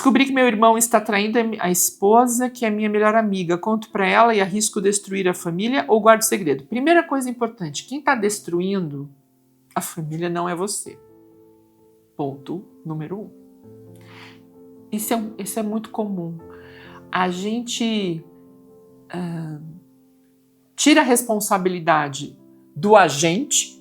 Descobri que meu irmão está traindo a esposa, que é minha melhor amiga. Conto para ela e arrisco destruir a família ou guardo segredo? Primeira coisa importante, quem está destruindo a família não é você. Ponto número 1. Isso é muito comum. A gente tira a responsabilidade do agente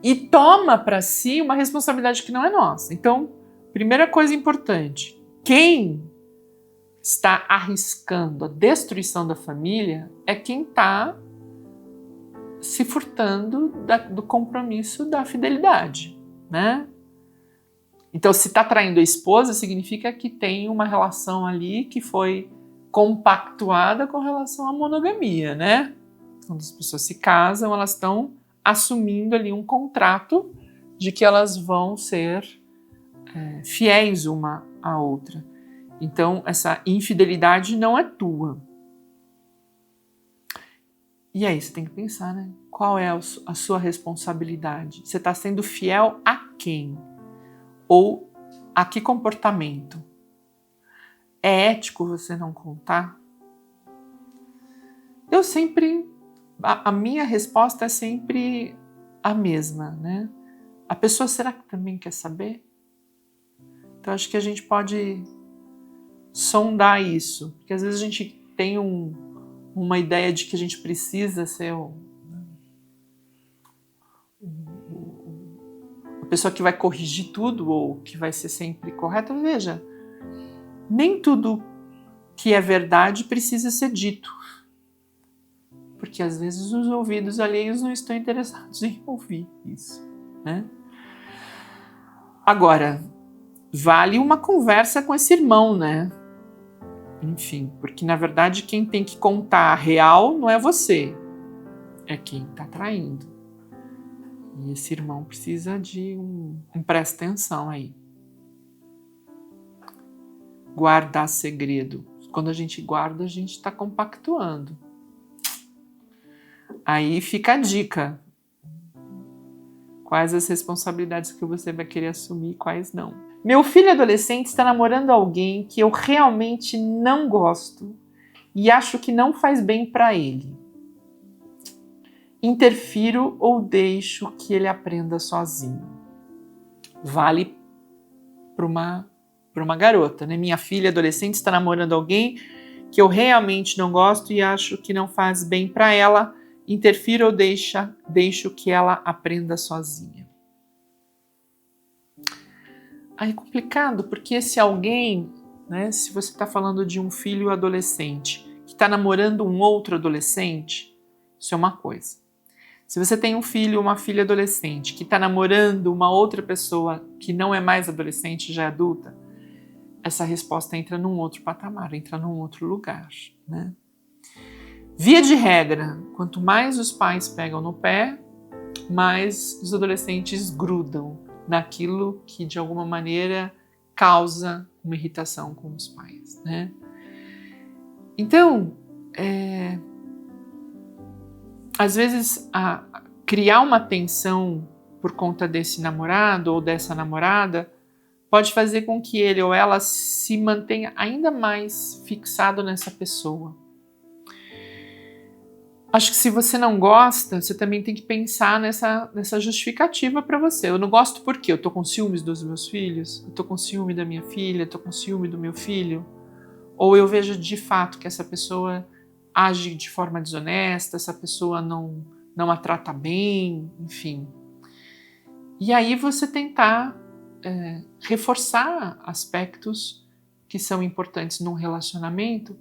e toma para si uma responsabilidade que não é nossa. Então, primeira coisa importante, quem está arriscando a destruição da família é quem está se furtando do compromisso da fidelidade, né? Então, se está traindo a esposa, significa que tem uma relação ali que foi compactuada com relação à monogamia, né? Quando as pessoas se casam, elas estão assumindo ali um contrato de que elas vão ser fiéis uma à outra. Então, essa infidelidade não é tua. E aí, você tem que pensar, né? Qual é a sua responsabilidade? Você está sendo fiel a quem? Ou a que comportamento? É ético você não contar? A minha resposta é sempre a mesma, né? A pessoa, será que também quer saber? Então, acho que a gente pode sondar isso, porque às vezes a gente tem uma ideia de que a gente precisa ser a pessoa que vai corrigir tudo ou que vai ser sempre correta. Veja, nem tudo que é verdade precisa ser dito, porque às vezes os ouvidos alheios não estão interessados em ouvir isso, né? Agora, vale uma conversa com esse irmão, né? Enfim, porque na verdade quem tem que contar a real não é você, é quem está traindo. E esse irmão precisa de um presta atenção aí. Guardar segredo. Quando a gente guarda, a gente está compactuando. Aí fica a dica. Quais as responsabilidades que você vai querer assumir e quais não. Meu filho adolescente está namorando alguém que eu realmente não gosto e acho que não faz bem para ele. Interfiro ou deixo que ele aprenda sozinho? Vale para uma garota, né? Minha filha adolescente está namorando alguém que eu realmente não gosto e acho que não faz bem para ela. Interfiro ou deixo que ela aprenda sozinha? Aí é complicado, porque esse alguém, né, se você está falando de um filho adolescente que está namorando um outro adolescente, isso é uma coisa. Se você tem um filho ou uma filha adolescente que está namorando uma outra pessoa que não é mais adolescente, já é adulta, essa resposta entra num outro patamar, entra num outro lugar, né? Via de regra, quanto mais os pais pegam no pé, mais os adolescentes grudam naquilo que de alguma maneira causa uma irritação com os pais, né? Então, às vezes criar uma tensão por conta desse namorado ou dessa namorada pode fazer com que ele ou ela se mantenha ainda mais fixado nessa pessoa. Acho que se você não gosta, você também tem que pensar nessa justificativa para você. Eu não gosto porque eu tô com ciúmes dos meus filhos, eu tô com ciúme da minha filha, eu tô com ciúme do meu filho, ou eu vejo de fato que essa pessoa age de forma desonesta, essa pessoa não a trata bem, enfim. E aí você tentar reforçar aspectos que são importantes num relacionamento,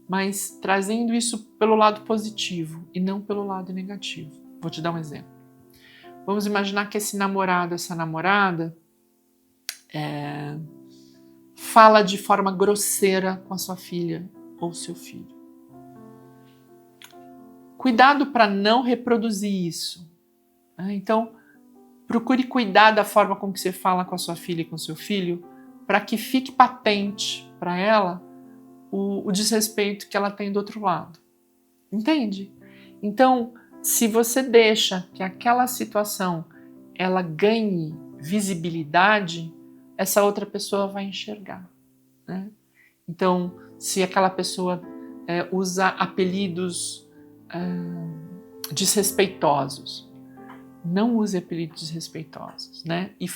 mas trazendo isso pelo lado positivo e não pelo lado negativo. Vou te dar um exemplo. Vamos imaginar que esse namorado, essa namorada, fala de forma grosseira com a sua filha ou seu filho. Cuidado para não reproduzir isso. Né? Então, procure cuidar da forma como que você fala com a sua filha e com o seu filho, para que fique patente para ela o desrespeito que ela tem do outro lado. Entende? Então, se você deixa que aquela situação ela ganhe visibilidade, essa outra pessoa vai enxergar. né? Então, se aquela pessoa usa apelidos desrespeitosos, não use apelidos desrespeitosos, né? E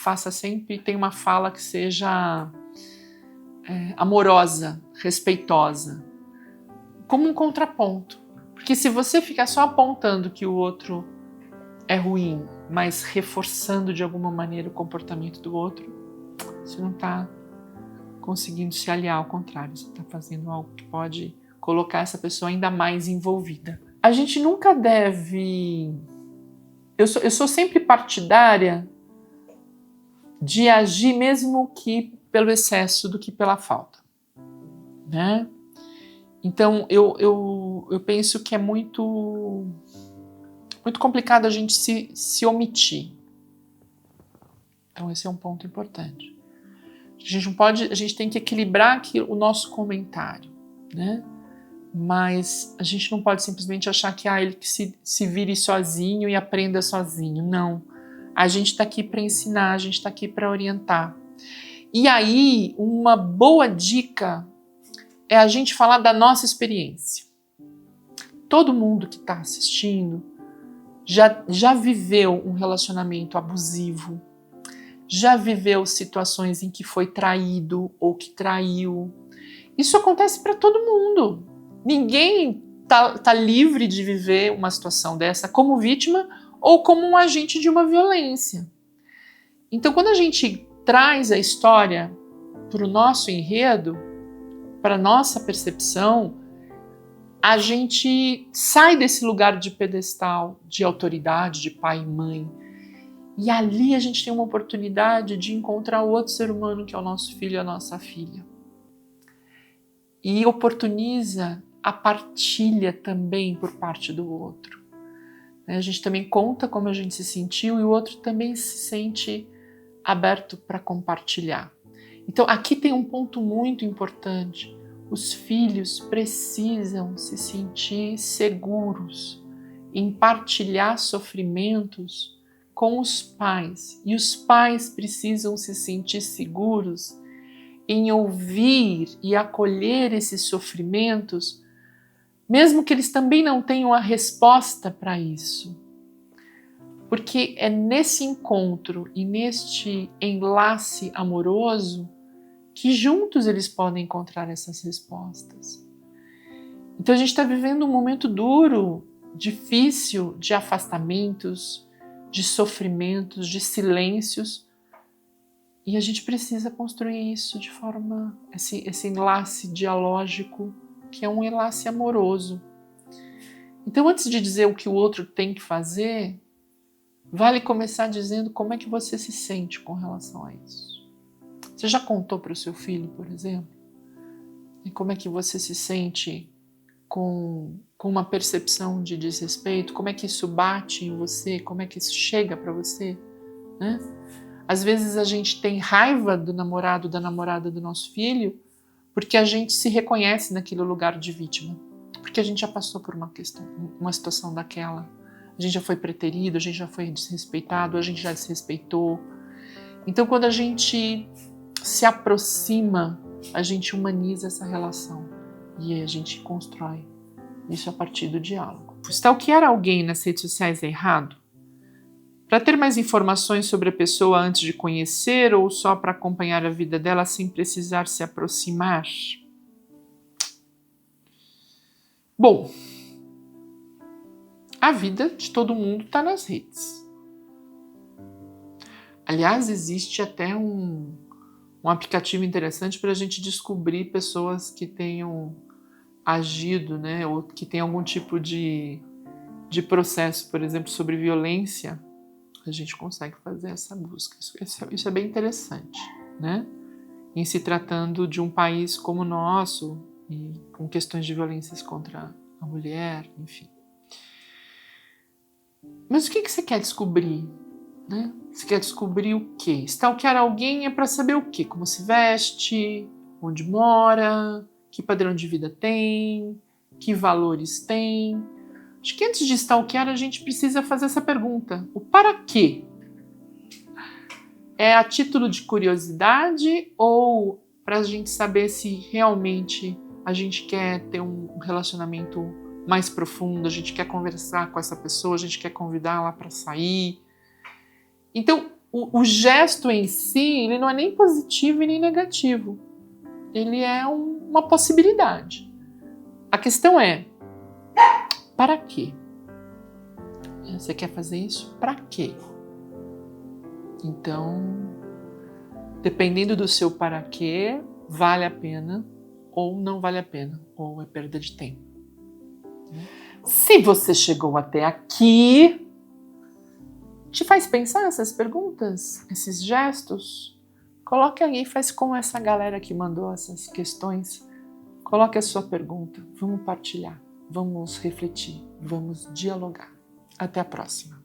tenha uma fala que seja amorosa, respeitosa, como um contraponto. Porque se você ficar só apontando que o outro é ruim, mas reforçando de alguma maneira o comportamento do outro, você não está conseguindo se aliar, ao contrário, você está fazendo algo que pode colocar essa pessoa ainda mais envolvida. A gente nunca deve... Eu sou sempre partidária de agir mesmo que pelo excesso do que pela falta, né? Então, eu penso que é muito complicado a gente se omitir. Então, esse é um ponto importante. A gente tem que equilibrar aqui o nosso comentário, né? Mas a gente não pode simplesmente achar que ele que se vire sozinho e aprenda sozinho. Não. A gente está aqui para ensinar, a gente está aqui para orientar. E aí, uma boa dica é a gente falar da nossa experiência. Todo mundo que está assistindo já viveu um relacionamento abusivo, já viveu situações em que foi traído ou que traiu. Isso acontece para todo mundo. Ninguém tá livre de viver uma situação dessa como vítima ou como um agente de uma violência. Então, quando a gente traz a história para o nosso enredo, para a nossa percepção, a gente sai desse lugar de pedestal, de autoridade, de pai e mãe. E ali a gente tem uma oportunidade de encontrar o outro ser humano que é o nosso filho e a nossa filha. E oportuniza a partilha também por parte do outro. A gente também conta como a gente se sentiu e o outro também se sente aberto para compartilhar. Então aqui tem um ponto muito importante. Os filhos precisam se sentir seguros em partilhar sofrimentos com os pais. E os pais precisam se sentir seguros em ouvir e acolher esses sofrimentos, mesmo que eles também não tenham a resposta para isso. Porque é nesse encontro e neste enlace amoroso que juntos eles podem encontrar essas respostas. Então a gente está vivendo um momento duro, difícil, de afastamentos, de sofrimentos, de silêncios, e a gente precisa construir isso de forma, esse enlace dialógico, que é um enlace amoroso. Então, antes de dizer o que o outro tem que fazer, vale começar dizendo como é que você se sente com relação a isso. Você já contou para o seu filho, por exemplo? E como é que você se sente com uma percepção de desrespeito? Como é que isso bate em você? Como é que isso chega para você? Né? Às vezes a gente tem raiva do namorado, da namorada do nosso filho, porque a gente se reconhece naquele lugar de vítima. Porque a gente já passou por uma situação daquela. A gente já foi preterido, a gente já foi desrespeitado, a gente já desrespeitou. Então, quando a gente se aproxima, a gente humaniza essa relação. E aí a gente constrói isso a partir do diálogo. Stalkear alguém nas redes sociais é errado? Para ter mais informações sobre a pessoa antes de conhecer ou só para acompanhar a vida dela sem precisar se aproximar? Bom, a vida de todo mundo está nas redes. Aliás, existe até um aplicativo interessante para a gente descobrir pessoas que tenham agido, né, ou que tenham algum tipo de processo, por exemplo, sobre violência. A gente consegue fazer essa busca. Isso é bem interessante, né? Em se tratando de um país como o nosso, e com questões de violências contra a mulher, enfim. Mas o que você quer descobrir? Né? Você quer descobrir o quê? Stalkear alguém é para saber o quê? Como se veste, onde mora, que padrão de vida tem, que valores tem. Acho que antes de stalkear a gente precisa fazer essa pergunta. O para quê? É a título de curiosidade ou para a gente saber se realmente a gente quer ter um relacionamento mais profundo, a gente quer conversar com essa pessoa, a gente quer convidá-la para sair. Então, o gesto em si, ele não é nem positivo e nem negativo. Ele é uma possibilidade. A questão é, para quê? Você quer fazer isso? Para quê? Então, dependendo do seu para quê, vale a pena ou não vale a pena, ou é perda de tempo. Se você chegou até aqui, te faz pensar essas perguntas, esses gestos? Coloque aí, faz como essa galera que mandou essas questões. Coloque a sua pergunta, vamos partilhar, vamos refletir, vamos dialogar. Até a próxima.